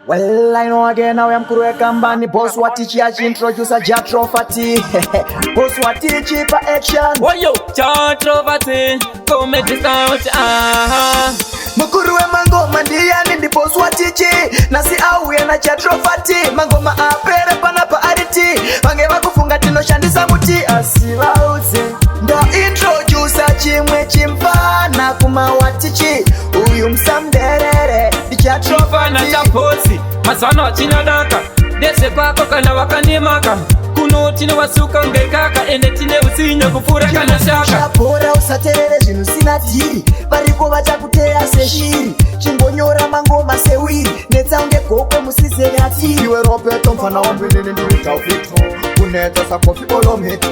Well, I know again now I'm Kuru Kambani. Boss what teach ya introducer Jatro Fati. Boss what teach for action. Oh yo, Jatro Fati. Come make this out. Mukuru mango mandia nindi boss what teach. Nasi awe na Jatro Fati. Mango ma apere pana pa ariti. Mange wakufunga tino shandi samuti. Asiwa uze. Ndo introducer chimwe chimfana kuma watichi. Uyu msamderere. Jatro Fati. Chaposi. Masano wachina daka. Dese kwa koka na wakanimaka. Kuno chino wasuka ngekaka. Ene chine usinyo kufura kana shaka. Chapora usaterere zinu sinatiri. Variko vachakuteya seshiri. Chimbonyora mangoma sewiri. Netsa unge koko musizere atiri. Iwe Roberto mfana wambelele nduita ufito. Kuneta sakofi olomito.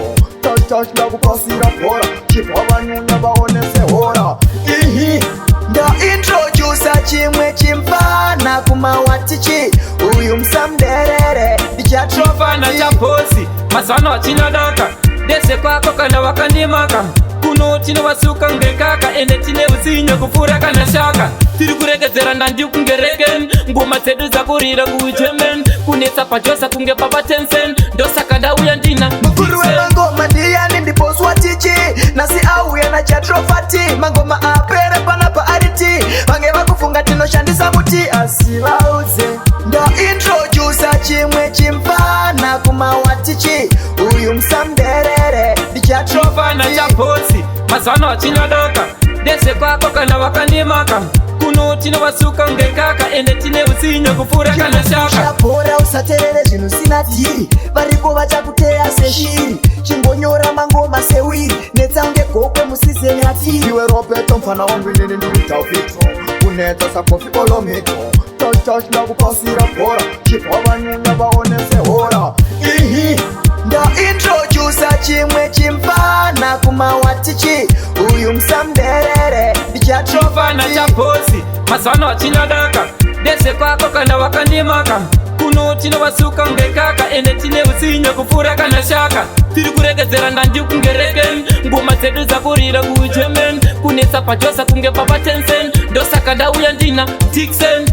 Touch ndakupasira pora. Chipa vanyunya vaonese hora. Ihi. Ndo introducer chimwe chimfana kuma watichi. Uyu msamderere Jatro Fati. Chaposi. Masano wachina daka. Dese kwa koka na wakanimaka. Kuno chino wasuka ngekaka. Ene chine usinyo kufura kana shaka. Tiri kuregezera ndandi kungeregen. Ngoma zedu za kurira kuichemen. Kunesa pajosa kunge papa tensen. Dosa kada uya ndina Mukuru we mangoma ndiya nindi boss watichi. Nasi auya na Jatro Fati. Mangoma apere pana pa ariti. Mange wakufunga tino shandi samuti. Asiwa uze. Ndo introducer chimwe chimfana kuma watichi. Uyu msamderere Jatro Fati. Chaposi. Masano wachina daka. Dese kwa koka na wakanimaka. Kuno chino wasuka ngekaka. Ene chine usinyo kufura kana shaka. Chapora usaterere zinu sinatiri. Variko vachakuteya seshiri. Chimbonyora mangoma sewiri. Netsa unge koko musizere atiri. Iwe Roberto mfana wambelele nduita ufito. Kuneta sakofi olomito. Touch ndakupasira pora. Chipa vanyunya vaonese hora. Ihi. Ndo introducer chimwe chimfana kuma watichi. Uyu msamderere Jatro Fati. Chaposi. Masano wachina daka. Dese kwa koka na wakanimaka. Kuno chino wasuka ngekaka. Ene chine usinyo kufura kana shaka. Tiri kuregezera ndandi kungeregen. Ngoma zedu za kurira kuichemen. Kunesa pajosa kunge papa tensen. Dosa kada uya ndina tiksen.